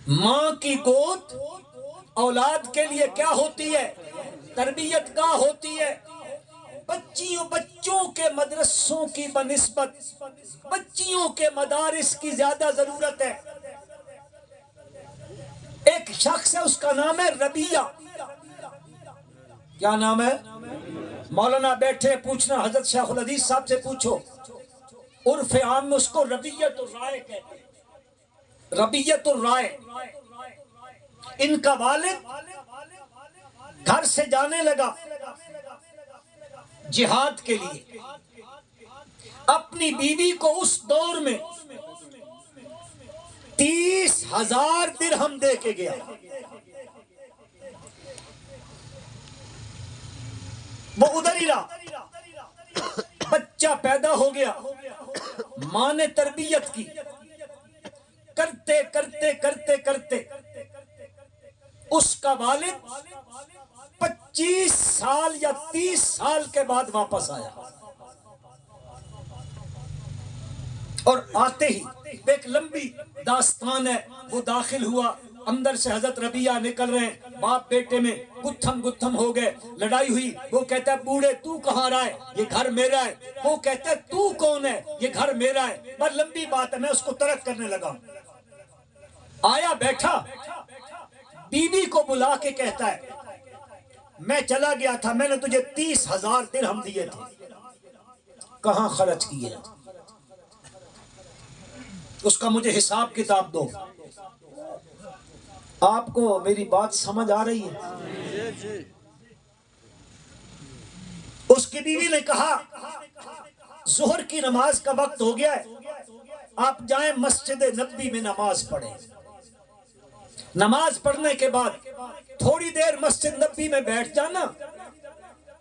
ماں کی گود اولاد کے لیے کیا ہوتی ہے؟ تربیت گاہ ہوتی ہے۔ بچوں کے مدرسوں کی بنسبت بچیوں کے مدارس کی زیادہ ضرورت ہے۔ ایک شخص ہے، اس کا نام ہے ربیہ۔ کیا نام ہے؟ مولانا بیٹھے، پوچھنا حضرت شیخ الحدیث صاحب سے پوچھو، عرف عام میں اس کو ربیۃ الرائے کہتے ہیں۔ ربیۃ الرائے۔ ان کا والد گھر سے جانے لگا جہاد کے لیے، اپنی بیوی کو اس دور میں 30,000 درہم دے کے گیا۔ وہ ادھر ہی رہا، بچہ پیدا ہو گیا، ماں نے تربیت کی، کرتے کرتے کرتے کرتے اس کا والد 25 سال یا 30 سال کے بعد واپس آیا، اور آتے ہی ایک لمبی داستان ہے، وہ داخل ہوا، اندر سے حضرت ربیہ نکل رہے ہیں، باپ بیٹے میں گتھم ہو گئے، لڑائی ہوئی۔ وہ کہتا ہے بوڑھے تو کہاں رہا ہے؟ یہ گھر میرا ہے۔ وہ کہتا ہے تو کون ہے؟ یہ گھر میرا ہے۔ بس لمبی بات ہے، میں اس کو ترک کرنے لگا۔ آیا بیٹھا، بیوی کو بلا کے کہتا ہے میں چلا گیا تھا، میں نے تجھے 30,000 درہم دیے تھے، کہاں خرچ کیے؟ اس کا مجھے حساب کتاب دو۔ آپ کو میری بات سمجھ آ رہی ہے؟ اس کی بیوی نے کہا ظہر کی نماز کا وقت ہو گیا ہے، آپ جائیں مسجد نبوی میں نماز پڑھیں۔ نماز پڑھنے کے بعد تھوڑی دیر مسجد نبوی میں بیٹھ جانا،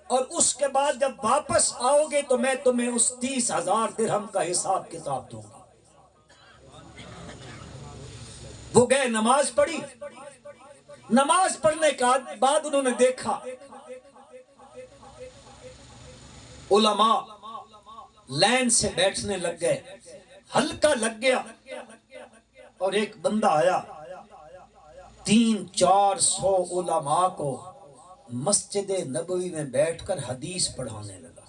اور اس کے بعد جب واپس آؤ گے تو میں تمہیں اس 30,000 درہم کا حساب کتاب دوں گا۔ وہ گئے، نماز پڑھی۔ نماز پڑھنے کے بعد انہوں نے دیکھا علماء لائن سے بیٹھنے لگ گئے، حلقہ لگ گیا، اور ایک بندہ آیا، 300-400 علماء کو مسجد نبوی میں بیٹھ کر حدیث پڑھانے لگا۔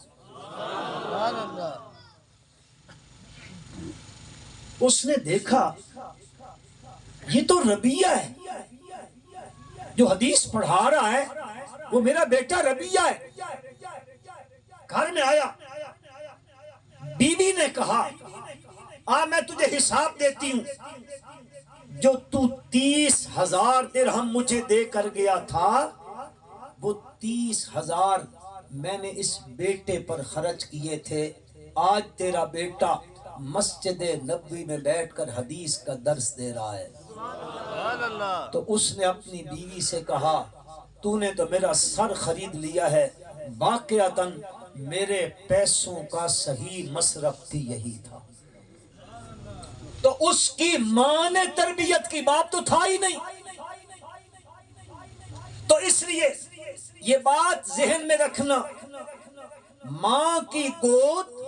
اس نے دیکھا یہ تو ربیہ ہے جو حدیث پڑھا رہا ہے، وہ میرا بیٹا ربیہ ہے۔ گھر میں آیا، بیوی نے کہا میں تجھے حساب دیتی ہوں، جو تو 30,000 درہم مجھے دے کر گیا تھا، وہ 30,000 میں نے اس بیٹے پر خرچ کیے تھے۔ آج تیرا بیٹا مسجد نبوی میں بیٹھ کر حدیث کا درس دے رہا ہے۔ تو اس نے اپنی بیوی سے کہا تو نے تو میرا سر خرید لیا ہے، واقعتاً میرے پیسوں کا صحیح مصرف بھی یہی تھا۔ تو اس کی ماں نے تربیت کی، بات تو تھا ہی نہیں۔ تو اس لیے یہ بات ذہن میں رکھنا، ماں کی گود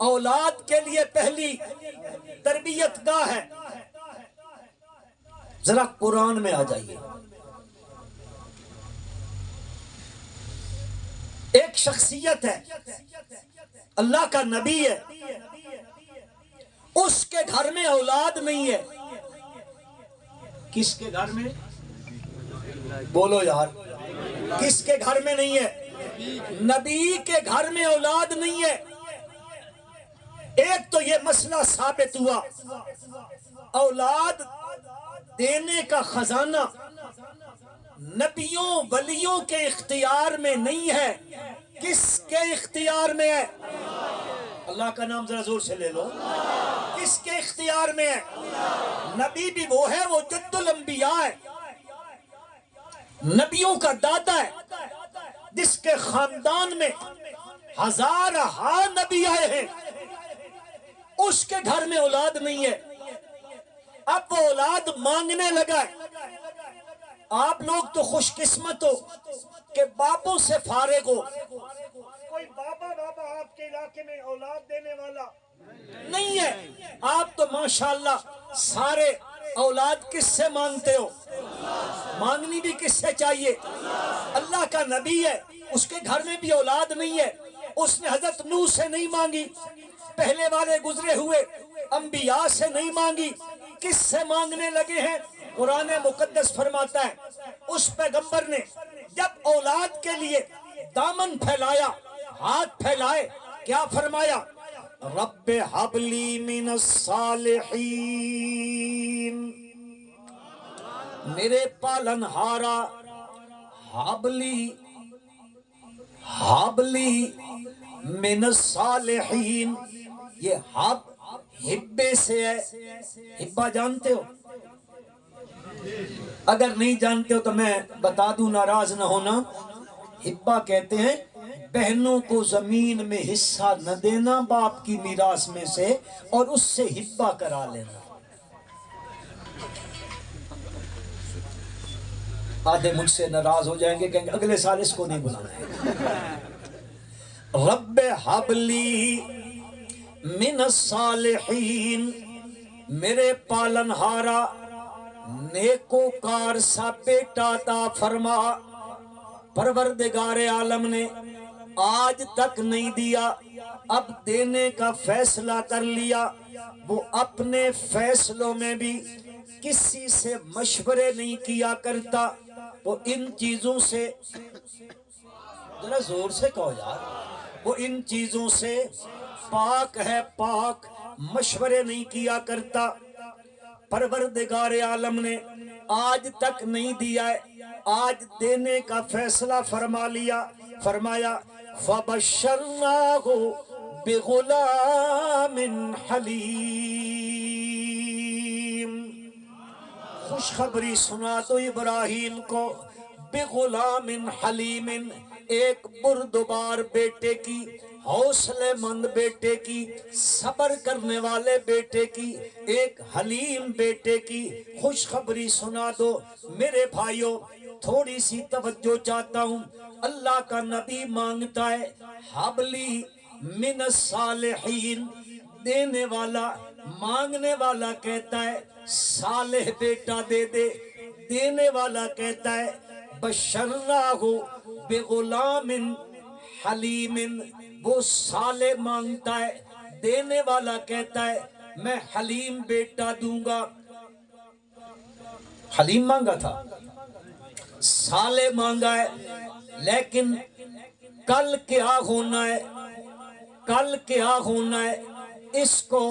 اولاد کے لیے پہلی تربیت گاہ ہے۔ ذرا قرآن میں آ جائیے، ایک شخصیت ہے، اللہ کا نبی ہے، اس کے گھر میں اولاد نہیں ہے۔ کس کے گھر میں؟ بولو یار، کس کے گھر میں نہیں ہے؟ نبی کے گھر میں اولاد نہیں ہے۔ ایک تو یہ مسئلہ ثابت ہوا، اولاد دینے کا خزانہ نبیوں ولیوں کے اختیار میں نہیں ہے، کس کے اختیار میں ہے؟ اللہ کا نام ذرا زور سے لے لو، کس کے اختیار میں ہے؟ نبی بھی وہ ہے، وہ جد الانبیاء ہے، نبیوں کا دادا ہے، جس کے خاندان میں ہزارہا نبی آئے ہیں، اس کے گھر میں اولاد نہیں ہے۔ اب وہ اولاد مانگنے لگا ہے۔ آپ لوگ تو خوش قسمت ہو کہ باپوں سے فارغ ہو، کوئی بابا آپ کے علاقے میں اولاد دینے والا نہیں ہے۔ آپ تو ماشاءاللہ سارے اولاد کس سے مانگتے ہو؟ مانگنی بھی کس سے چاہیے؟ اللہ کا نبی ہے، اس کے گھر میں بھی اولاد نہیں ہے، اس نے حضرت نوح سے نہیں مانگی، پہلے والے گزرے ہوئے انبیاء سے نہیں مانگی، کس سے مانگنے لگے ہیں؟ قرآن مقدس فرماتا ہے اس پیغمبر نے جب اولاد کے لیے دامن پھیلایا، ہاتھ پھیلائے، کیا فرمایا؟ رب ہب لی من الصالحین، میرے پالن ہارا، حبلی من الصالحین، یہ ہبے سے ہے۔ ہبا جانتے ہو؟ اگر نہیں جانتے ہو تو میں بتا دوں، ناراض نہ ہونا۔ ہبا کہتے ہیں بہنوں کو زمین میں حصہ نہ دینا باپ کی میراث میں سے، اور اس سے ہبا کرا لینا۔ آدھے مجھ سے ناراض ہو جائیں گے، کہیں گے اگلے سال اس کو نہیں بلانا ہے۔ رب حبلی من الصالحین، میرے پالن ہارا نیکوکار سا بیٹا عطا فرما۔ پروردگار عالم نے آج تک نہیں دیا، اب دینے کا فیصلہ کر لیا۔ وہ اپنے فیصلوں میں بھی کسی سے مشورے نہیں کیا کرتا، وہ ان چیزوں سے، ذرا زور سے کہو یار، وہ ان چیزوں سے پاک ہے، پاک، مشورے نہیں کیا کرتا۔ پروردگار عالم نے آج تک نہیں دیا ہے، آج دینے کا فیصلہ فرما لیا۔ فرمایا فَبَشَّرْنَاهُ بِغُلَامٍ حَلِيمٍ، خوشخبری سنا دو ابراہیم کو، بِغُلَامٍ حَلِيمٍ، ایک بردبار بیٹے کی، حوصلے مند بیٹے کی، صبر کرنے والے بیٹے کی، ایک حلیم بیٹے کی خوشخبری سنا دو۔ میرے بھائیوں تھوڑی سی توجہ چاہتا ہوں، اللہ کا نبی مانگتا ہے حبلی من الصالحین، دینے والا، مانگنے والا کہتا ہے صالح بیٹا دے دے، دینے والا کہتا ہے بشرناہ بغلام حلیم، وہ صالح مانگتا ہے، دینے والا کہتا ہے میں حلیم بیٹا دوں گا۔ حلیم مانگا تھا، صالح مانگا ہے، لیکن کل کیا ہونا ہے، کل کیا ہونا ہے اس کو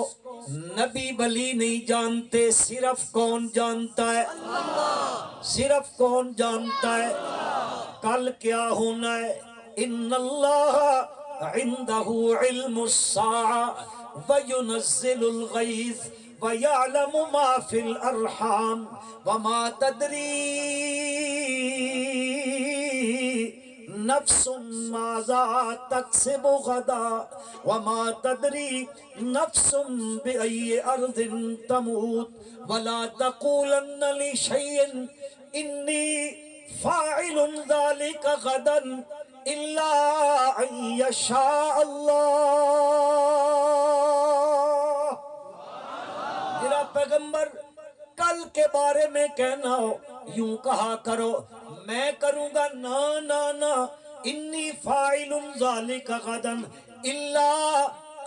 نبی ولی نہیں جانتے، صرف کون جانتا ہے؟ صرف کون جانتا ہے کل کیا ہونا ہے؟ ان اللہ عنده علم الساعة وينزل الغيث ويعلم ما في الارحام وما تدري نفس ماذا تکسب غدا وما تدری نفس بأي أرض تموت ولا تقولن لشيء إني فاعل ذلك غدا إلا أن يشاء الله۔ میرا پیغمبر کل کے بارے میں کہنا ہو یوں کہا کرو میں کروں گا، نا نا نا، انی فاعل ذالک غدا الا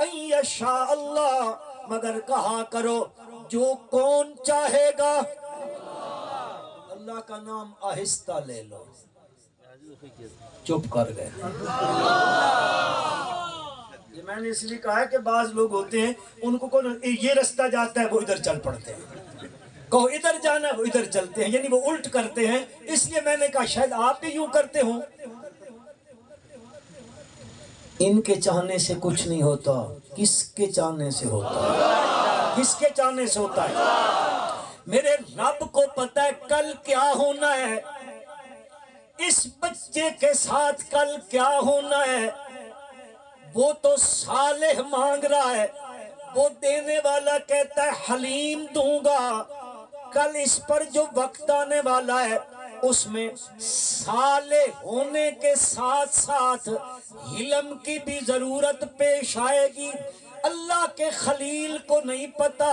ان یشاء اللہ، مگر کہا کرو جو کون چاہے گا۔ اللہ کا نام آہستہ لے لو، چپ کر گئے۔ یہ میں نے اس لیے کہا ہے کہ بعض لوگ ہوتے ہیں ان کو یہ رستہ جاتا ہے وہ ادھر چل پڑتے ہیں، کہو ادھر جانا وہ ادھر چلتے ہیں، یعنی وہ الٹ کرتے ہیں۔ اس لیے میں نے کہا شاید آپ بھی یوں کرتے ہوں۔ ان کے چاہنے سے کچھ نہیں ہوتا، کس کے چاہنے سے ہوتا ہے؟ کس کے چاہنے سے ہوتا ہے؟ میرے رب کو پتہ ہے کل کیا ہونا ہے، اس بچے کے ساتھ کل کیا ہونا ہے۔ وہ تو صالح مانگ رہا ہے، وہ دینے والا کہتا ہے حلیم دوں گا۔ کل اس پر جو وقت آنے والا ہے اس میں صالح ہونے کے ساتھ ساتھ علم کی بھی ضرورت پیش آئے گی۔ اللہ کے خلیل کو نہیں پتا،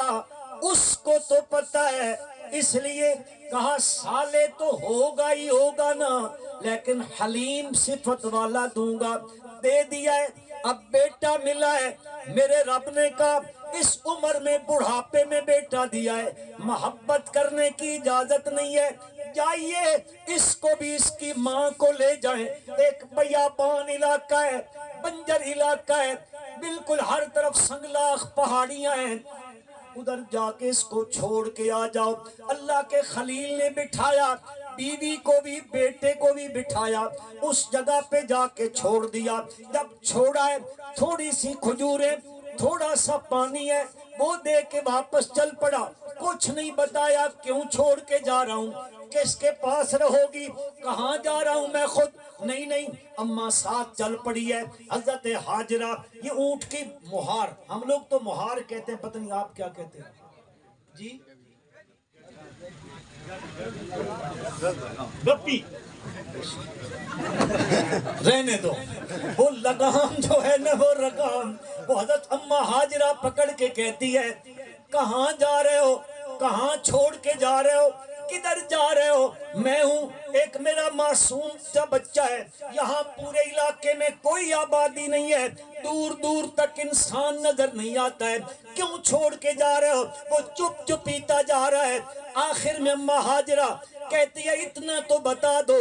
اس کو تو پتا ہے اس لیے کہا سالے تو ہوگا ہی ہوگا نا، لیکن حلیم صفت والا دوں گا، دے دیا ہے۔ اب بیٹا ملا ہے، میرے رب نے کہا اس عمر میں بڑھاپے میں بیٹا دیا ہے، محبت کرنے کی اجازت نہیں ہے، جائیے اس کو بھی اس کی ماں کو لے جائیں۔ ایک بیابان علاقہ ہے، بنجر علاقہ ہے، بالکل ہر طرف سنگلاخ پہاڑیاں ہیں، ادھر جا کے اس کو چھوڑ کے آ جاؤ۔ اللہ کے خلیل نے بٹھایا، بیوی کو بھی بیٹے کو بھی بٹھایا، اس جگہ پہ جا کے چھوڑ دیا۔ جب چھوڑا ہے، تھوڑی سی کھجوریں، تھوڑا سا پانی ہے، وہ دے کے واپس چل پڑا، کچھ نہیں بتایا کیوں چھوڑ کے جا رہا ہوں، کس کے پاس رہو گی، کہاں جا رہا ہوں میں خود، نہیں اماں ساتھ چل پڑی ہے۔ حضرت حاجرہ، یہ اونٹ کی مہار، ہم لوگ تو مہار کہتے ہیں، پتہ نہیں آپ کیا کہتے ہیں جی، گپی، رہنے دو، وہ لگام جو ہے نا، وہ رگام، وہ حضرت اماں حاجرہ پکڑ کے کہتی ہے کہاں جا رہے ہو، کہاں چھوڑ کے جا رہے ہو، کدھر جا رہے ہو؟ میں ہوں، ایک میرا معصوم سا بچہ ہے، یہاں پورے علاقے میں کوئی آبادی نہیں ہے، دور دور تک انسان نظر نہیں آتا ہے، کیوں چھوڑ کے جا رہے ہو؟ وہ چپ چپیتا جا رہا ہے۔ آخر میں اماں حاجرہ کہتی ہے اتنا تو بتا دو،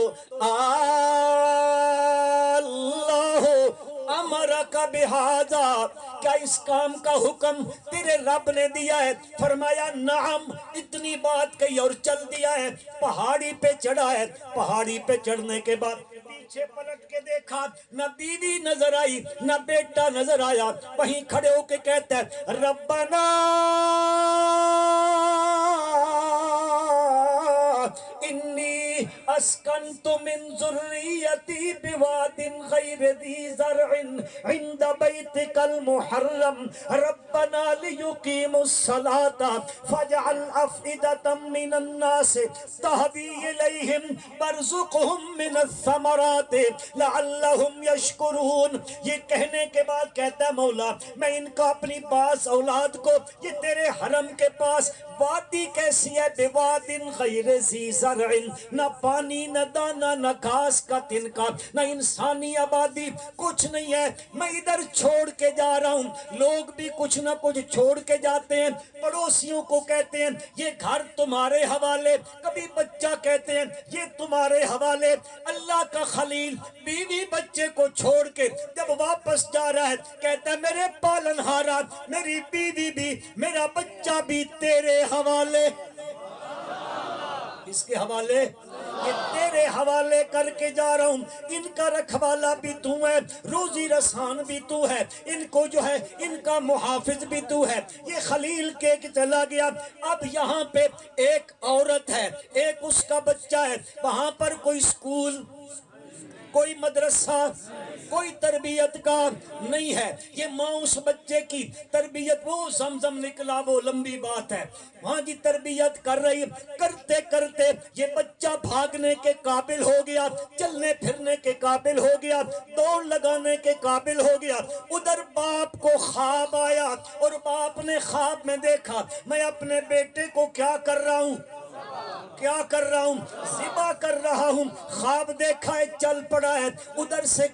اللہ امرک بہذا، کیا اس کام کا حکم تیرے رب نے دیا ہے؟ فرمایا نعم، اتنی بات کہی اور چل دیا ہے، پہاڑی پہ چڑھا ہے۔ پہاڑی پہ چڑھنے کے بعد پیچھے پلٹ کے دیکھا، نہ بیوی نظر آئی نہ بیٹا نظر آیا، وہیں کھڑے ہو کے کہتا ہے ربنا انی اسکنت من ذریتی بواد غیر ذی زرع عند بیتک المحرم ربنا لیقیموا الصلاة فاجعل افئدة من الناس تهوی الیہم وارزقہم من الثمرات لعلہم یشکرون۔ یہ کہنے کے بعد کہتا ہے مولا میں ان کا اپنی پاس اولاد کو، یہ تیرے حرم کے پاس وادی کیسی ہے، بواد غیر ذی زرع، نہ پانی نہ دانا نہ گھاس کا تنکا نہ انسانی آبادی، کچھ نہیں ہے، میں ادھر چھوڑ کے جا رہا ہوں۔ لوگ بھی کچھ نہ کچھ چھوڑ کے جاتے ہیں، پڑوسیوں کو کہتے ہیں یہ گھر تمہارے حوالے، کبھی بچہ کہتے ہیں یہ تمہارے حوالے۔ اللہ کا خلیل بیوی بچے کو چھوڑ کے جب واپس جا رہا ہے، کہتا ہے میرے پالن ہارا، میری بیوی بھی میرا بچہ بھی تیرے حوالے، اس کے حوالے، یہ تیرے حوالے کر کے جا رہا ہوں، ان کا رکھوالا بھی تو ہے، روزی رسان بھی تو ہے، ان کو جو ہے ان کا محافظ بھی تو ہے۔ یہ خلیل کے چلا گیا۔ اب یہاں پہ ایک عورت ہے، ایک اس کا بچہ ہے، وہاں پر کوئی سکول، کوئی مدرسہ، کوئی تربیت کا نہیں ہے۔ یہ ماں اس بچے کی تربیت، وہ زمزم نکلا وہ لمبی بات ہے، وہاں جی تربیت کر رہی، کرتے کرتے یہ بچہ بھاگنے کے قابل ہو گیا، چلنے پھرنے کے قابل ہو گیا، دوڑ لگانے کے قابل ہو گیا۔ ادھر باپ کو خواب آیا اور باپ نے خواب میں دیکھا میں اپنے بیٹے کو کیا کر رہا ہوں، کیا کر رہا ہوں، ذبح کر رہا ہوں۔ خواب دیکھا ہے، چل پڑا ہے، ادھر سے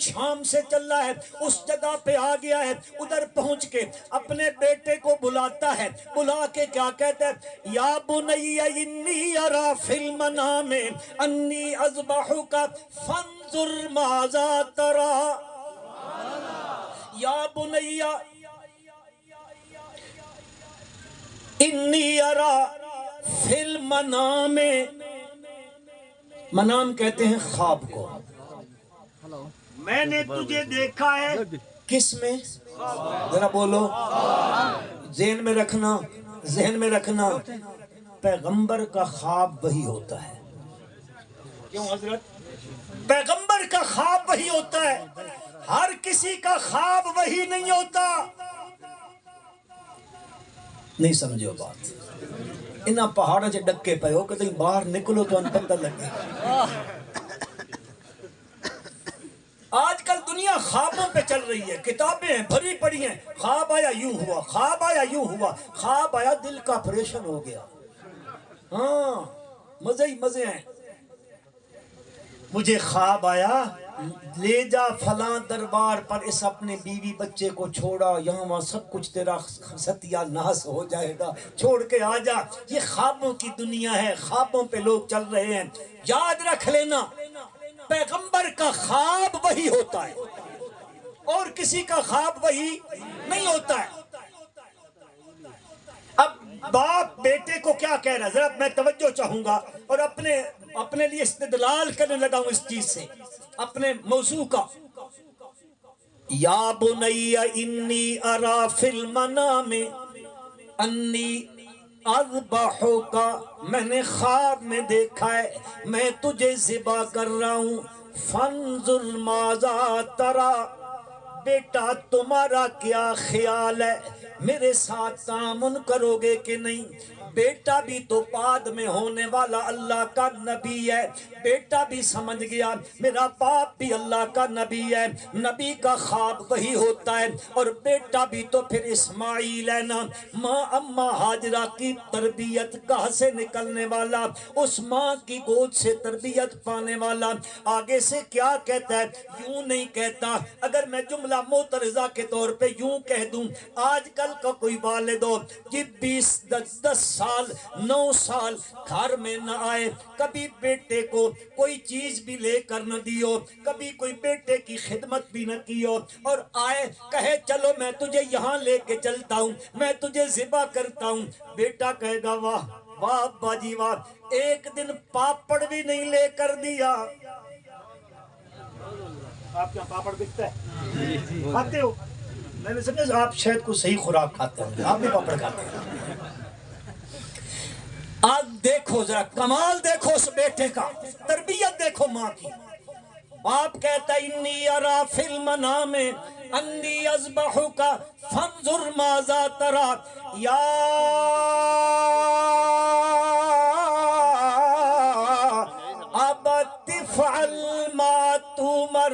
شام سے چل رہا ہے، اس جگہ پہ آ گیا ہے، ادھر پہنچ کے اپنے بیٹے کو بلاتا ہے، بلا کے کیا کہتا ہے یا بنی انی ارا فی المنام انی اذبحک فانظر ماذا تری، یا بنی انی ارا فی المنام، منام کہتے ہیں خواب کو، میں نے تجھے دیکھا ہے کس میں، ذرا بولو، ذہن میں رکھنا، ذہن میں رکھنا، پیغمبر کا خواب وہی ہوتا ہے۔ کیوں حضرت؟ پیغمبر کا خواب وہی ہوتا ہے، ہر کسی کا خواب وہی نہیں ہوتا۔ نہیں سمجھو بات، انہاں پہاڑوں سے ڈکے پہ ہو، کہیں باہر نکلو تو ان پتہ لگے۔ آج کل دنیا خوابوں پہ چل رہی ہے، کتابیں بھری پڑی ہیں، خواب آیا یوں ہوا، خواب آیا یوں ہوا، خواب آیا دل کا آپریشن ہو گیا، ہاں مزے ہی مزے ہیں. مجھے خواب آیا لے جا فلاں دربار پر اس اپنے بیوی بچے کو چھوڑا یہاں وہاں سب کچھ تیرا ستیہ ناس ہو جائے گا چھوڑ کے آ جا. یہ خوابوں کی دنیا ہے خوابوں پہ لوگ چل رہے ہیں. یاد رکھ لینا پیغمبر کا خواب وہی ہوتا ہے اور کسی کا خواب وہی نہیں ہوتا ہے. اب باپ بیٹے کو کیا کہہ رہا ہے ذرا میں توجہ چاہوں گا اور اپنے لیے استدلال کرنے لگا ہوں اس چیز سے اپنے موضوع کا. یا بنی انی ارا فی المنام انی اذبحک میں نے خواب میں دیکھا ہے میں تجھے ذبح کر رہا ہوں فانظر ماذا ترى بیٹا تمہارا کیا خیال ہے میرے ساتھ تعاون کرو گے کہ نہیں. بیٹا بھی تو بعد میں ہونے والا اللہ کا نبی ہے. بیٹا بھی سمجھ گیا میرا باپ بھی اللہ کا نبی ہے. نبی کا خواب وہی ہوتا ہے اور بیٹا بھی تو پھر اسماعیل ہے نا. ماں اماں ہاجرہ کی تربیت گاہ سے نکلنے والا اس ماں کی گود سے تربیت پانے والا آگے سے کیا کہتا ہے یوں نہیں کہتا. اگر میں جملہ معترضہ کے طور پہ یوں کہہ دوں آج کل کا کوئی والد ہو یہ 10 سال 9 سال گھر میں نہ آئے کبھی بیٹے کو کوئی چیز بھی لے کر نہ دیو کبھی کوئی بیٹے کی خدمت بھی نہ کیو اور آئے کہے چلو میں تجھے یہاں لے کے چلتا ہوں میں تجھے ذبح کرتا ہوں. بیٹا کہے گا واہ واہ ابا جی واہ ایک دن پاپڑ بھی نہیں لے کر دیا. آپ کیا پاپڑ بکتا ہے کھاتے ہو میں نے سمجھا آپ شاید کو صحیح خوراک کھاتے ہیں آپ بھی پاپڑ کھاتے ہیں. آج دیکھو ذرا کمال دیکھو اس بیٹے کا تربیت دیکھو ماں کی. باپ کہتا ہے انی ارا فی المنام انی اذبحک فانظر ماذا تری یا ابت افعل ما تؤمر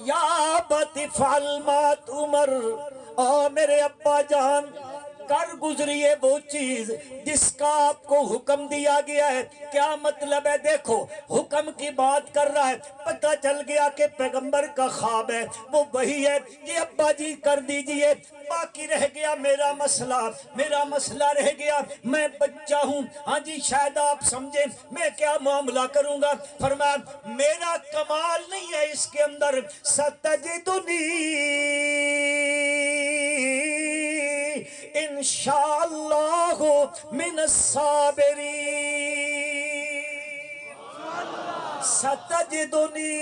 یا ابت افعل ما تؤمر. او میرے ابا جان کر گزریے وہ چیز جس کا آپ کو حکم دیا گیا ہے. کیا مطلب ہے دیکھو حکم کی بات کر رہا ہے پتہ چل گیا کہ پیغمبر کا خواب ہے وہ وہی ہے. یہ ابا جی کر دیجئے باقی رہ گیا میرا مسئلہ رہ گیا میں بچہ ہوں. ہاں جی شاید آپ سمجھیں میں کیا معاملہ کروں گا. فرمایا میرا کمال نہیں ہے اس کے اندر ستجدنی انشاءاللہ من الصابرین ستجدنی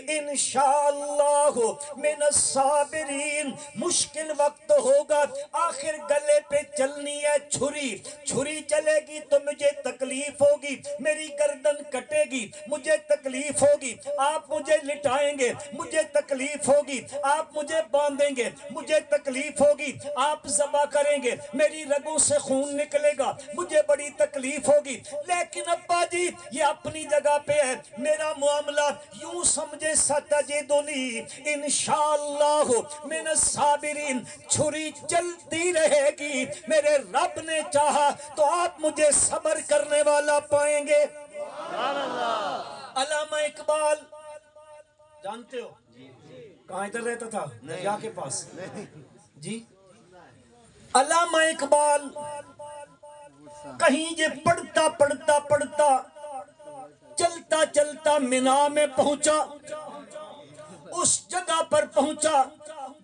انشاءاللہ من الصابرین. مشکل وقت ہوگا آخر گلے پہ چلنی ہے چھری چلے گی تو مجھے تکلیف ہوگی میری گردن کٹے گی مجھے تکلیف ہوگی آپ مجھے لٹائیں گے مجھے تکلیف ہوگی آپ مجھے باندھیں گے مجھے تکلیف ہوگی آپ ذبح کریں گے میری رگوں سے خون نکلے گا مجھے بڑی تکلیف ہوگی. لیکن ابا جی یہ اپنی جگہ پہ ہے میرا معاملہ یوں سمجھے ستجدنی انشاءاللہ من الصابرین. چھری چلتی رہے گی میرے رب نے چاہا تو آپ مجھے صبر کرنے والا پائیں گے. علامہ اقبال جانتے ہو کہاں ادھر رہتا تھا دریا کے پاس جی. علامہ اقبال کہیں یہ پڑھتا چلتا منا میں پہنچا اس جگہ پر پہنچا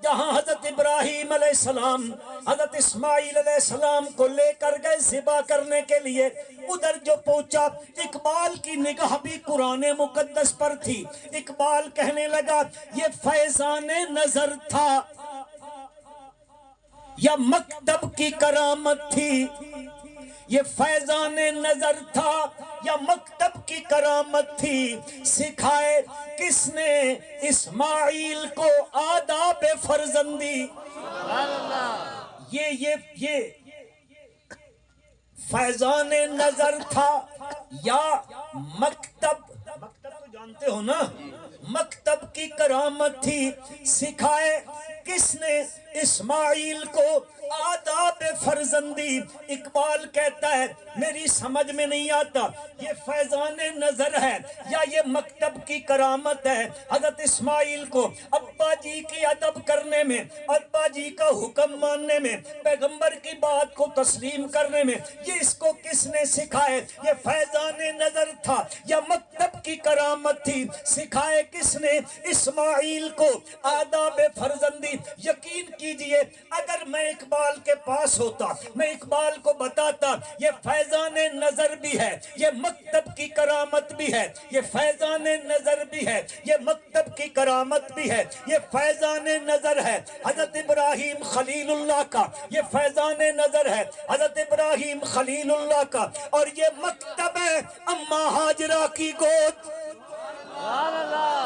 جہاں حضرت ابراہیم علیہ السلام حضرت اسماعیل علیہ السلام کو لے کر گئے ذبح کرنے کے لیے. ادھر جو پہنچا اقبال کی نگاہ بھی قرآن مقدس پر تھی. اقبال کہنے لگا یہ فیضان نظر تھا یا مکتب کی کرامت تھی. یہ فیضان نظر تھا یا مکتب کی کرامت تھی. سکھائے کس نے اسماعیل کو آداب فرزندی. یہ فیضان نظر تھا یا مکتب تو جانتے ہو نا مکتب کی کرامت تھی. سکھائے کس نے اسماعیل کو آداب فرزندی، اقبال کہتا ہے میری سمجھ میں نہیں آتا یہ فیضان نظر ہے یا یہ مکتب کی کرامت ہے۔ حضرت اسماعیل کو ابا جی کی ادب کرنے میں، ابا جی کا حکم ماننے میں، پیغمبر کی بات کو تسلیم کرنے میں یہ اس کو کس نے سکھائے؟ یہ فیضان نظر تھا یا مکتب کی کرامت تھی؟ سکھائے کس نے؟ اسماعیل کو آداب فرزندی۔ یقین کیجئے اگر میں اقبال کے پاس ہوتا، میں اقبال کو بتاتا یہ فیضان نظر بھی ہے، یہ مکتب کی کرامت بھی ہے، یہ فیضان نظر بھی ہے، یہ مکتب کی کرامت بھی ہے، یہ فیضان نظر ہے حضرت ابراہیم خلیل اللہ کا، یہ فیضان نظر ہے حضرت ابراہیم خلیل اللہ کا، اور یہ مکتب ہے اماں ہاجرہ کی گود،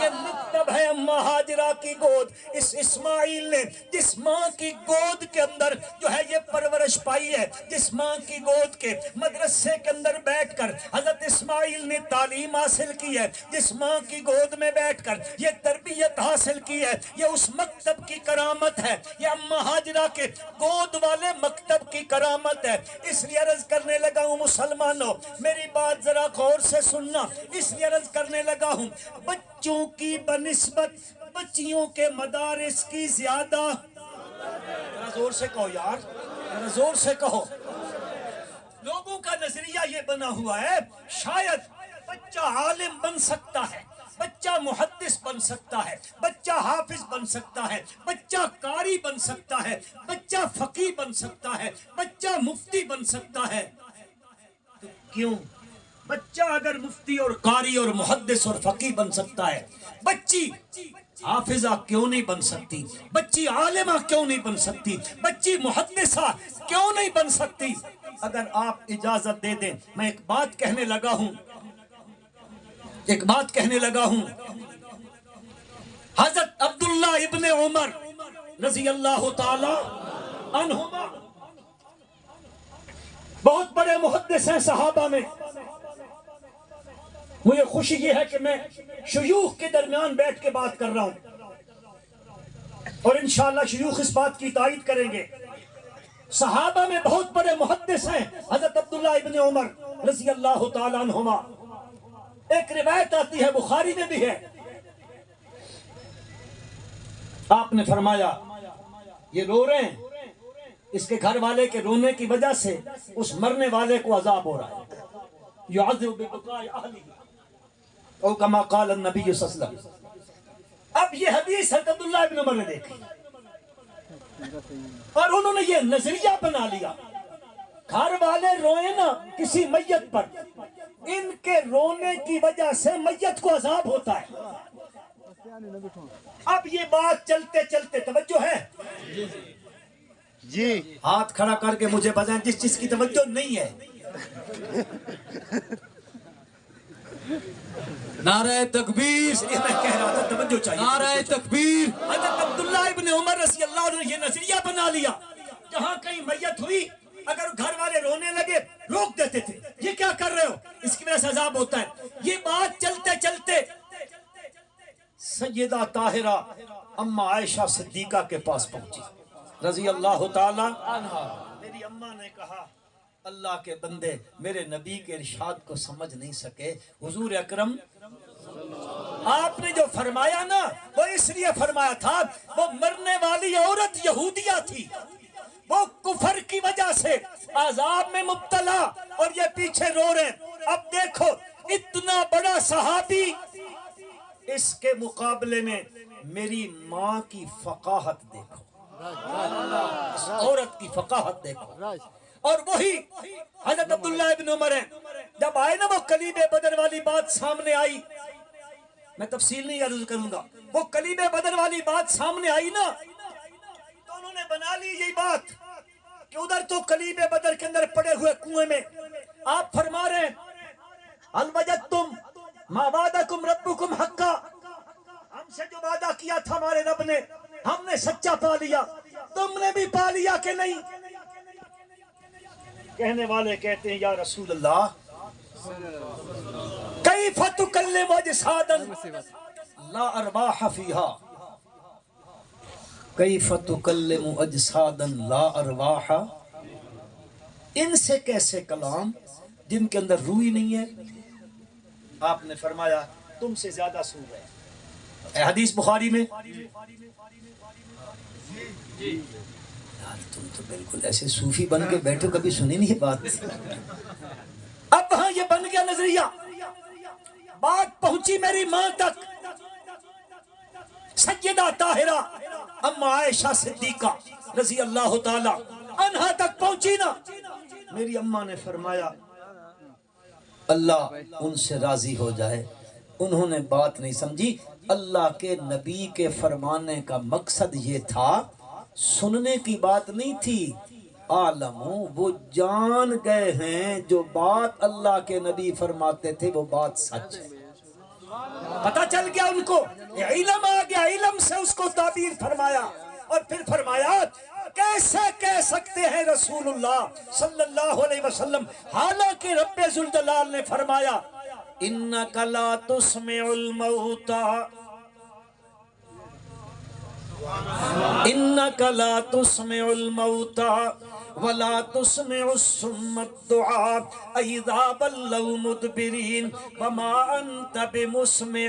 یہ مکتب ہے اماں ہاجرہ کی گود۔ اس اسماعیل نے جس ماں کی گود کے اندر جو ہے یہ پرورش پائی ہے، جس ماں کی گود کے مدرسے کے اندر بیٹھ کر حضرت اسماعیل نے تعلیم حاصل کی ہے، جس ماں کی گود میں بیٹھ کر یہ تربیت حاصل کی ہے، یہ اس مکتب کی کرامت ہے، یہ اماں ہاجرہ کے گود والے مکتب کی کرامت ہے۔ اس لیے عرض کرنے لگا ہوں مسلمانوں، میری بات ذرا غور سے سننا، اس لیے عرض کرنے لگا ہوں بچوں کی بنسبت بچیوں کے مدارس کی زیادہ، ذرا زور سے کہو یار، ذرا زور سے کہو، لوگوں کا نظریہ یہ بنا ہوا ہے شاید بچہ عالم بن سکتا ہے، بچہ محدث بن سکتا ہے، بچہ حافظ بن سکتا ہے، بچہ قاری بن سکتا ہے، بچہ فقیہ بن سکتا ہے، بچہ مفتی بن سکتا ہے۔ تو کیوں بچہ اگر مفتی اور قاری اور محدث اور فقیہ بن سکتا ہے، بچی حافظہ کیوں نہیں بن سکتی؟ بچی عالمہ کیوں نہیں بن سکتی؟ بچی محدثہ کیوں نہیں بن سکتی؟ اگر آپ اجازت دے دیں میں ایک بات کہنے لگا ہوں، ایک بات کہنے لگا ہوں۔ حضرت عبداللہ ابن عمر رضی اللہ تعالی عنہما بہت بڑے محدث ہیں صحابہ میں۔ مجھے خوشی یہ ہے کہ میں شیوخ کے درمیان بیٹھ کے بات کر رہا ہوں اور انشاءاللہ شیوخ اس بات کی تائید کریں گے۔ صحابہ میں بہت بڑے محدث ہیں حضرت عبداللہ ابن عمر رضی اللہ تعالیٰ عنہما۔ ایک روایت آتی ہے بخاری میں بھی ہے، آپ نے فرمایا یہ رو رہے ہیں، اس کے گھر والے کے رونے کی وجہ سے اس مرنے والے کو عذاب ہو رہا ہے، يعذب ببقاء اہلہ او کما قال النبی صلی اللہ علیہ وسلم۔ اب یہ حدیث حضرت عبداللہ ابن عمر نے دیکھی اور انہوں نے یہ نظریہ بنا لیا گھر والے روئے نا کسی میت پر، ان کے رونے کی وجہ سے میت کو عذاب ہوتا ہے۔ اب یہ بات چلتے چلتے توجہ ہے جی، ہاتھ کھڑا کر کے مجھے بتائیں جس چیز کی توجہ نہیں ہے۔ نعرہ تکبیر، اس لیے میں کہہ رہا تھا توجہ چاہیے، نعرہ تکبیر۔ حضرت عبداللہ ابن عمر رضی اللہ عنہ نے یہ نظریہ بنا لیا، جہاں کہیں میت ہوئی اگر گھر والے رونے لگے روک دیتے تھے، یہ کیا کر رہے ہو، اس کی وجہ سے عذاب ہوتا ہے۔ یہ بات چلتے چلتے سیدہ طاہرہ اما عائشہ صدیقہ کے پاس پہنچی رضی اللہ تعالی عنہا۔ میری اماں نے کہا اللہ کے بندے میرے نبی کے ارشاد کو سمجھ نہیں سکے، حضور اکرم آپ نے جو فرمایا نا وہ اس لیے فرمایا تھا، وہ مرنے والی عورت یہودیہ تھی، وہ کفر کی وجہ سے عذاب میں مبتلا اور یہ پیچھے رو رہے ہیں۔ اب دیکھو اتنا بڑا صحابی، اس کے مقابلے میں میری ماں کی فقاہت دیکھو، اس عورت کی فقاہت دیکھو۔ اور وہی حضرت عبداللہ ابن عمر ہیں، جب آئے نا وہ کلیب بدر والی بات سامنے آئی، میں تفصیل نہیں عرض کروں گا، وہ کلیب بدر والی بات سامنے آئی نا تو انہوں نے بنا لی یہی بات کہ ادھر تو کلیب بدر کے اندر پڑے ہوئے کنویں میں آپ فرما رہے ہیں هل وجدتم ما وعدکم ربکم حقا، ہم سے جو وعدہ کیا تھا ہمارے رب نے ہم نے سچا پا لیا، تم نے بھی پا لیا کہ نہیں؟ کہنے والے کہتے ہیں یا رسول اللہ کیف تکلم اجسادا لا ارواح فیہا، کیف تکلم اجسادا لا ارواح، ان سے کیسے کلام جن کے اندر روح ہی نہیں ہے؟ آپ نے فرمایا تم سے زیادہ سور ہے۔ اے حدیث بخاری میں، یار تم تو بالکل ایسے صوفی بن کے بیٹھو، کبھی سنی نہیں یہ بات۔ اب وہاں یہ بن گیا نظریہ، بات پہنچی میری ماں تک، سیدہ طاہرہ اما عائشہ صدیقہ رضی اللہ تعالی عنہا تک پہنچی نا۔ میری اماں نے فرمایا اللہ ان سے راضی ہو جائے، انہوں نے بات نہیں سمجھی۔ اللہ کے نبی کے فرمانے کا مقصد یہ تھا، سننے کی بات نہیں تھی۔ عالموں وہ جان گئے ہیں جو بات اللہ کے نبی فرماتے تھے وہ بات سچ ہے، پتہ چل گیا ان کو، علم آ گیا، علم سے اس کو تعبیر فرمایا۔ اور پھر فرمایا کیسے کہہ سکتے ہیں رسول اللہ صلی اللہ علیہ وسلم، حالانکہ رب ذوالجلال نے فرمایا انک لا تسمع الموتى انک لا تسمع الموتى ولا تسمع الصم الدعاء اذا ولوا مدبرین وما انت بمسمع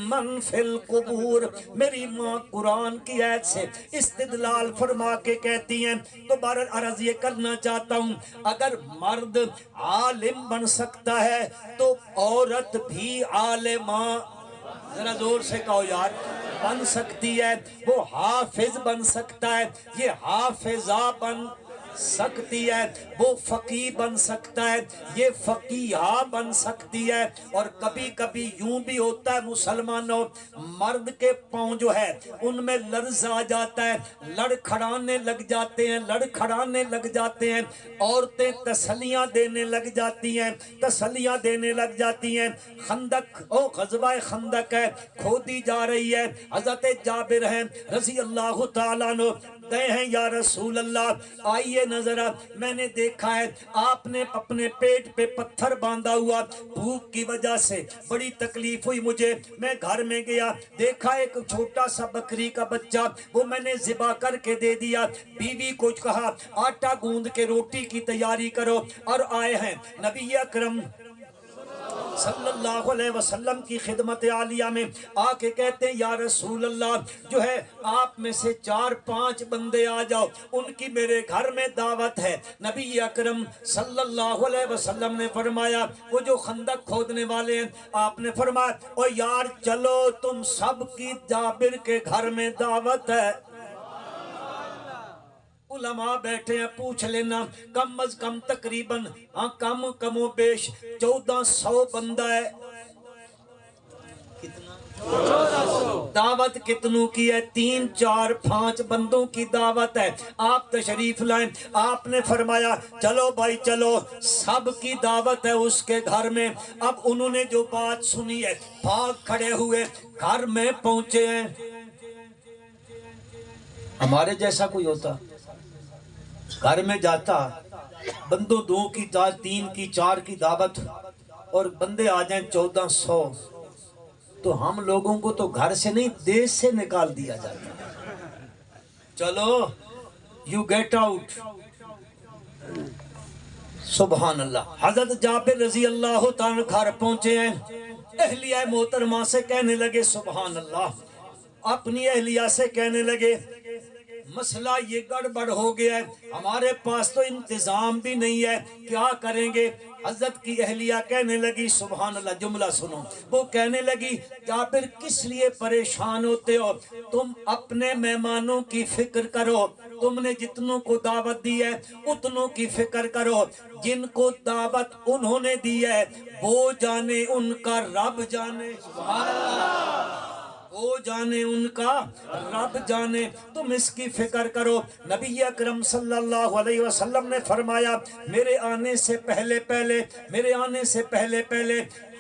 من فی القبور۔ میری ماں قرآن کی آیت سے استدلال فرما کے کہتی ہیں، دوبارہ عرض یہ کرنا چاہتا ہوں، اگر مرد عالم بن سکتا ہے تو عورت بھی عالمہ، ذرا زور سے کہو یار، بن سکتی ہے۔ وہ حافظ بن سکتا ہے، یہ حافظہ بن سکتی ہے، وہ فقیہ بن سکتا ہے، یہ فقیہہ بن سکتی ہے۔ اور کبھی کبھی یوں بھی ہوتا ہے مسلمانوں، مرد کے پاؤں جو ہے ان میں لرز آ جاتا ہے، لڑکھڑانے لگ جاتے ہیں، لڑکھڑانے لگ جاتے ہیں، عورتیں تسلیاں دینے لگ جاتی ہیں، تسلیاں دینے لگ جاتی ہیں۔ خندق غزوہ خندق ہے، کھودی جا رہی ہے، حضرت جابر ہیں رضی اللہ تعالیٰ عنہ گئے ہیں، یا رسول اللہ آئیے نظر، میں نے دیکھا ہے آپ نے اپنے پیٹ پہ پتھر باندھا ہوا، بھوک کی وجہ سے بڑی تکلیف ہوئی مجھے، میں گھر میں گیا، دیکھا ایک چھوٹا سا بکری کا بچہ، وہ میں نے ذبح کر کے دے دیا، بیوی کو کہا آٹا گوندھ کے روٹی کی تیاری کرو، اور آئے ہیں نبی اکرم صلی اللہ علیہ وسلم کی خدمت عالیہ میں آ کے کہتے ہیں یا رسول اللہ جو ہے آپ میں سے 4-5 بندے آ جاؤ، ان کی میرے گھر میں دعوت ہے۔ نبی اکرم صلی اللہ علیہ وسلم نے فرمایا وہ جو خندق کھودنے والے ہیں، آپ نے فرمایا او یار چلو تم سب کی جابر کے گھر میں دعوت ہے۔ علماء بیٹھے ہیں، پوچھ لینا کم از کم تقریباً کم و بیش 1400 بندہ ہے۔ دعوت کتنوں کی ہے؟ 3-4-5 بندوں کی دعوت ہے، آپ تشریف لائیں۔ آپ نے فرمایا چلو بھائی چلو، سب کی دعوت ہے اس کے گھر میں۔ اب انہوں نے جو بات سنی ہے بھاگ کھڑے ہوئے گھر میں پہنچے ہیں۔ ہمارے جیسا کوئی ہوتا گھر میں جاتا، بندوں 2 کی 3 کی 4 کی دعوت اور بندے آ جائیں 1400، تو ہم لوگوں کو تو گھر سے نہیں دیش سے نکال دیا جاتا، چلو یو گیٹ آؤٹ۔ سبحان اللہ۔ حضرت جابر رضی اللہ تعالیٰ گھر پہنچے ہیں، اہلیہ محترمہ سے کہنے لگے سبحان اللہ، اپنی اہلیہ سے کہنے لگے مسئلہ یہ گڑبڑ ہو گیا ہے، ہمارے پاس تو انتظام بھی نہیں ہے، کیا کریں گے؟ حضرت کی اہلیہ کہنے لگی سبحان اللہ، جملہ سنو، وہ کہنے لگی جابر کس لیے پریشان ہوتے ہو؟ تم اپنے مہمانوں کی فکر کرو، تم نے جتنوں کو دعوت دی ہے اتنوں کی فکر کرو، جن کو دعوت انہوں نے دی ہے وہ جانے ان کا رب جانے، سبحان اللہ، وہ جانے ان کا رب جانے، تم اس کی فکر کرو۔ نبی اکرم صلی اللہ علیہ وسلم نے فرمایا میرے آنے سے پہلے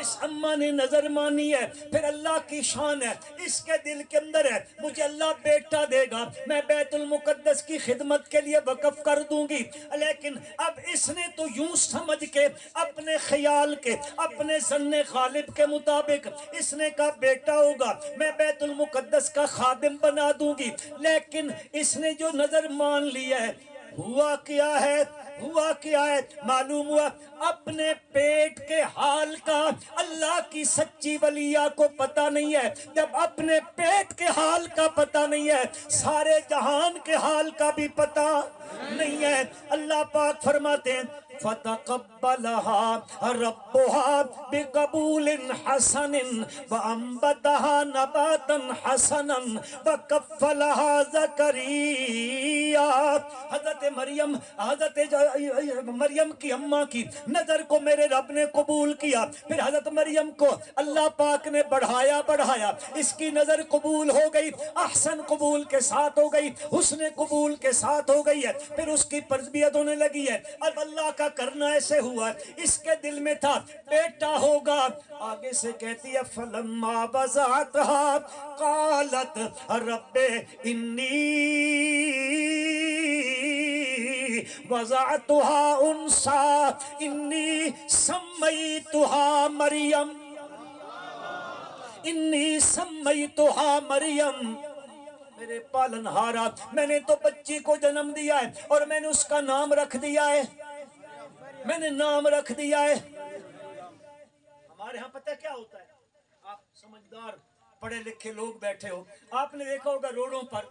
اس اماں نے نظر مانی ہے، پھر اللہ کی شان ہے، اس کے دل کے اندر ہے مجھے اللہ بیٹا دے گا، میں بیت المقدس کی خدمت کے لیے وقف کر دوں گی۔ لیکن اب اس نے تو یوں سمجھ کے اپنے خیال کے، اپنے ظن غالب کے مطابق اس نے کہا بیٹا ہوگا میں بیت المقدس کا خادم بنا دوں گی، لیکن اس نے جو نظر مان لیا ہے، ہوا کیا ہے، ہوا کیا ہے، معلوم ہوا اپنے پیٹ کے حال کا اللہ کی سچی ولیہ کو پتہ نہیں ہے۔ جب اپنے پیٹ کے حال کا پتہ نہیں ہے، سارے جہان کے حال کا بھی پتہ نہیں ہے۔ اللہ پاک فرماتے ہیں فَتَقَبَّلَهَا رَبُّهَا بِقَبُولٍ حَسَنٍ وَأَنبَتَهَا نَبَاتًا حَسَنًا وَكَفَّلَهَا زَكَرِيَّا۔ حضرت مریم کی اماں کی نظر کو میرے رب نے قبول کیا، پھر حضرت مریم کو اللہ پاک نے بڑھایا، اس کی نظر قبول ہو گئی، احسن قبول کے ساتھ ہو گئی، حسن قبول کے ساتھ ہو گئی ہے، پھر اس کی تربیت ہونے لگی ہے۔ اب اللہ کا کرنا ایسے ہوا ہے، اس کے دل میں تھا بیٹا ہوگا، آگے سے کہتی ہے فَلَمَّا وَضَعَتْهَا قَالَتْ رَبِّ إِنِّي وَضَعْتُهَا أُنْثَىٰ إِنِّي سَمَّيْتُهَا مریم، إِنِّي سَمَّيْتُهَا مریم، میرے پالن ہارا میں نے تو بچی کو جنم دیا ہے اور میں نے اس کا نام رکھ دیا ہے، میں نے نام رکھ دیا ہے۔ ہمارے ہاں پتہ کیا ہوتا ہے، آپ سمجھدار پڑھے لکھے لوگ بیٹھے ہو، آپ نے دیکھا ہوگا روڈوں پر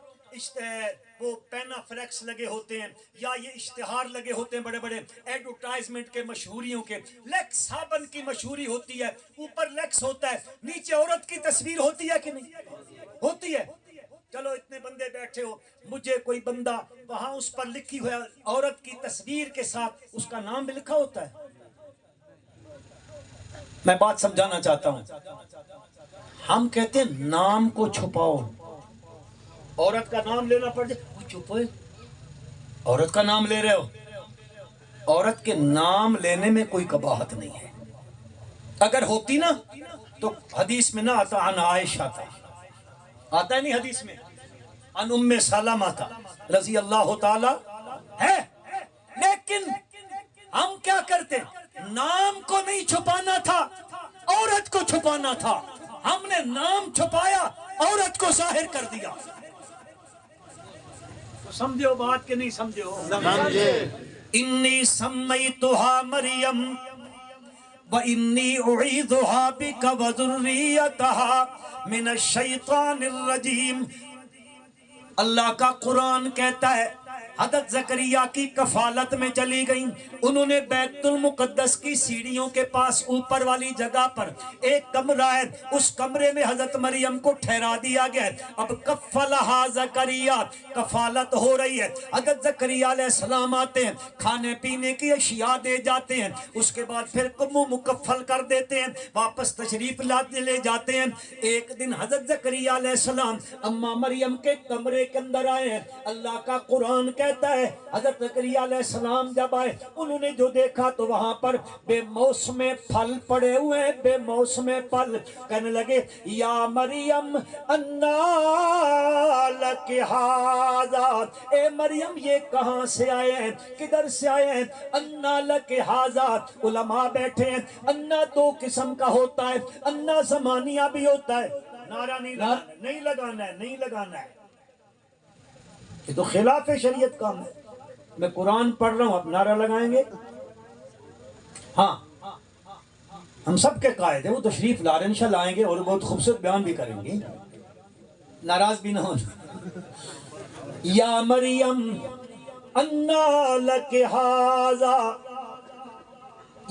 وہ پینا فلیکس لگے ہوتے ہیں یا یہ اشتہار لگے ہوتے ہیں بڑے بڑے ایڈورٹائزمنٹ کے، مشہوریوں کے۔ لیکس صابن کی مشہوری ہوتی ہے، اوپر لیکس ہوتا ہے، نیچے عورت کی تصویر ہوتی ہے کہ نہیں ہوتی ہے؟ چلو اتنے بندے بیٹھے ہو، مجھے کوئی بندہ وہاں اس پر لکھی ہوئی عورت کی تصویر کے ساتھ اس کا نام بھی لکھا ہوتا ہے۔ میں بات سمجھانا چاہتا ہوں، ہم کہتے ہیں نام کو چھپاؤ، عورت کا نام لینا پڑ جائے وہ چپ ہوئے، عورت کا نام لے رہے ہو، عورت کے نام لینے میں کوئی قباحت نہیں ہے، اگر ہوتی نا تو حدیث میں نہ آتا عن عائشہ تھا، آتا ہے نہیں حدیث میں، عن ام سلمہ تھا رضی اللہ تعالی ہے، لیکن ہم کیا کرتے، نام کو نہیں چھپانا تھا، عورت کو چھپانا تھا، ہم نے نام چھپایا، عورت کو ظاہر کر دیا۔ سمجھو بات کہ نہیں سمجھو؟ سمجھے۔ انی سمیتها مریم وانی اعیذها بک وذریتها من الشیطان الرجیم۔ اللہ کا قرآن کہتا ہے حضرت زکریا کی کفالت میں چلی گئیں، انہوں نے بیت المقدس کی سیڑھیوں کے پاس اوپر والی جگہ پر ایک کمرہ ہے، اس کمرے میں حضرت مریم کو ٹھہرا دیا گیا ہے۔ اب کفلہا زکریا، کفالت ہو رہی ہے، حضرت زکریا علیہ السلام آتے ہیں، کھانے پینے کی اشیاء دے جاتے ہیں، اس کے بعد پھر مکفل کر دیتے ہیں، واپس تشریف لاتے لے جاتے ہیں۔ ایک دن حضرت زکریا علیہ السلام اماں مریم کے کمرے کے اندر آئے ہیں، اللہ کا قرآن کہتا ہے حضرت زکریا علیہ السلام جب آئے انہوں نے جو دیکھا تو وہاں پر بے موسم پھل پڑے ہوئے ہیں، بے موسم پھل، کہنے لگے یا مریم انا لک ھذا، اے مریم یہ کہاں سے آئے ہیں، کدھر سے آئے ہیں، انا لک ھذا، علماء بیٹھے ہیں، انا دو قسم کا ہوتا ہے، انا زمانیہ بھی ہوتا ہے، نعرہ نہیں لگانا ہے، نہیں لگانا ہے، یہ تو خلاف شریعت کام ہے، میں قرآن پڑھ رہا ہوں اب نعرہ لگائیں گے؟ ہاں ہم سب کے قائد ہیں، وہ تشریف لا رہے ہیں، انشاءاللہ آئیں گے اور بہت خوبصورت بیان بھی کریں گے، ناراض بھی نہ ہو۔ یا مریم انا لک ھذا،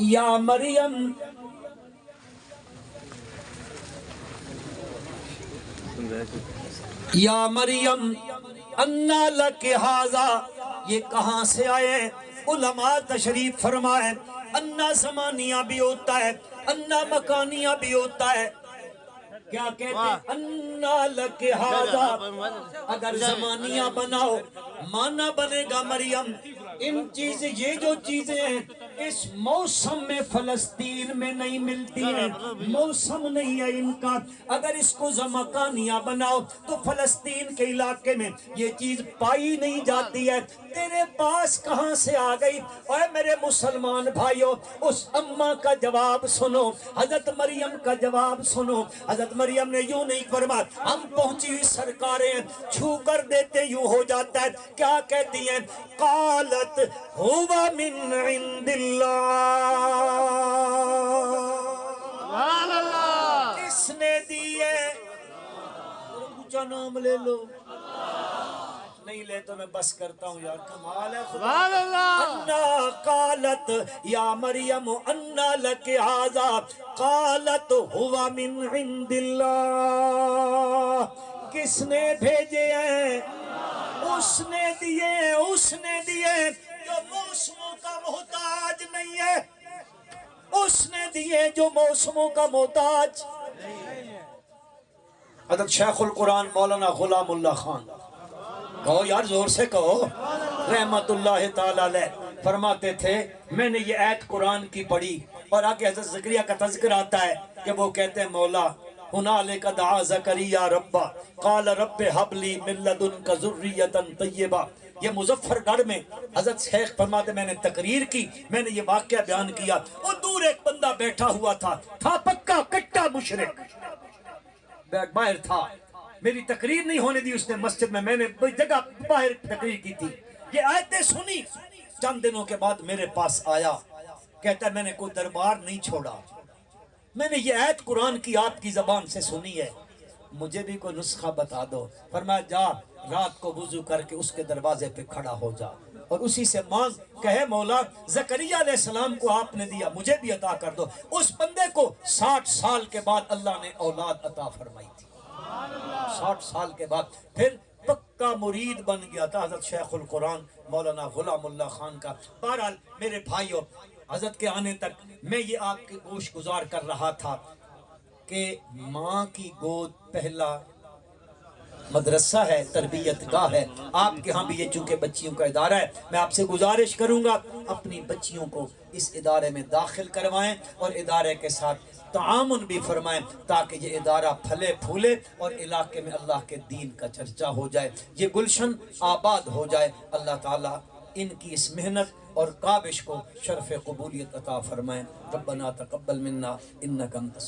یا مریم یا مریم انا لک ھذا، یہ کہاں سے آئے؟ علماء تشریف فرمائے، انا زمانیہ بھی ہوتا ہے، انا مکانیہ بھی ہوتا ہے، کیا کہتے ہیں انا لک ھذا، اگر زمانیہ بناؤ معنی بنے گا مریم ان چیزیں، یہ جو چیزیں ہیں اس موسم میں فلسطین میں نہیں ملتی ہے، موسم نہیں ہے ان کا۔ اگر اس کو زمکانیہ بناؤ تو فلسطین کے علاقے میں یہ چیز پائی نہیں جاتی ہے، تیرے پاس کہاں سے آ گئی؟ اور میرے مسلمان بھائیوں، اس اماں کا جواب سنو، حضرت مریم کا جواب سنو۔ حضرت مریم نے یوں نہیں فرمایا ہم پہنچی ہوئی سرکاریں چھو کر دیتے یوں ہو جاتا ہے، کیا کہتی ہیں؟ قالت ہوا من عند اللہ، کس نے دیے؟ اونچا نام لے لو، نہیں لے تو میں بس کرتا ہوں یار، کمال ہے خدا۔ انا قالت یا مریم انا لک ھذا قالت ہوا من عند اللہ، کس نے بھیجے ہیں؟ اس نے دیے، اس نے دیے جو موسموں کا محتاج نہیں ہے، اس نے دیے جو موسموں کا محتاج۔ حضرت شیخ القرآن مولانا غلام اللہ خان، کہو یار زور سے کہو، رحمت اللہ تعالی علیہ، فرماتے تھے میں نے یہ آیت قرآن کی پڑھی اور آگے حضرت زکریا کا تذکر آتا ہے کہ وہ کہتے ہیں مولا ہنالک دعا زکریا ربا قال رب ہب لی من لدنک ذریۃ طیبہ۔ یہ مظفر گڑھ میں حضرت شیخ فرماتے میں نے تقریر کی، میں نے یہ واقعہ بیان کیا، وہ دور ایک بندہ بیٹھا ہوا تھا پکا کٹا مشرک، باہر تھا، میری تقریر نہیں ہونے دی اس نے مسجد میں نے جگہ باہر تقریر کی تھی، یہ آیتیں سنی، چند دنوں کے بعد میرے پاس آیا، کہتا ہے میں نے کوئی دربار نہیں چھوڑا، میں نے یہ آیت قرآن کی آپ کی زبان سے سنی ہے، مجھے بھی کوئی نسخہ بتا دو۔ فرمایا جا رات کو وضو کر کے اس کے دروازے پہ کھڑا ہو جا اور اسی سے مانگ، کہے مولا زکریا علیہ السلام کو آپ نے دیا مجھے بھی عطا کر دو۔ اس بندے کو 60 سال کے بعد اللہ نے اولاد عطا فرمائی تھی، 60 سال کے بعد پھر پکا مرید بن گیا تھا حضرت شیخ القرآن مولانا غلام اللہ خان کا۔ بہرحال میرے بھائیوں، حضرت کے آنے تک میں یہ آپ کی گوش گزار کر رہا تھا کہ ماں کی گود پہلا مدرسہ ہے، تربیت گاہ ہے، آپ کے ہاں بھی یہ چونکہ بچیوں کا ادارہ ہے، میں آپ سے گزارش کروں گا اپنی بچیوں کو اس ادارے میں داخل کروائیں اور ادارے کے ساتھ تعاون بھی فرمائیں تاکہ یہ ادارہ پھلے پھولے اور علاقے میں اللہ کے دین کا چرچا ہو جائے، یہ گلشن آباد ہو جائے۔ اللہ تعالیٰ ان کی اس محنت اور کاوش کو شرف قبولیت عطا فرمائیں۔ ربنا تقبل منا انک انت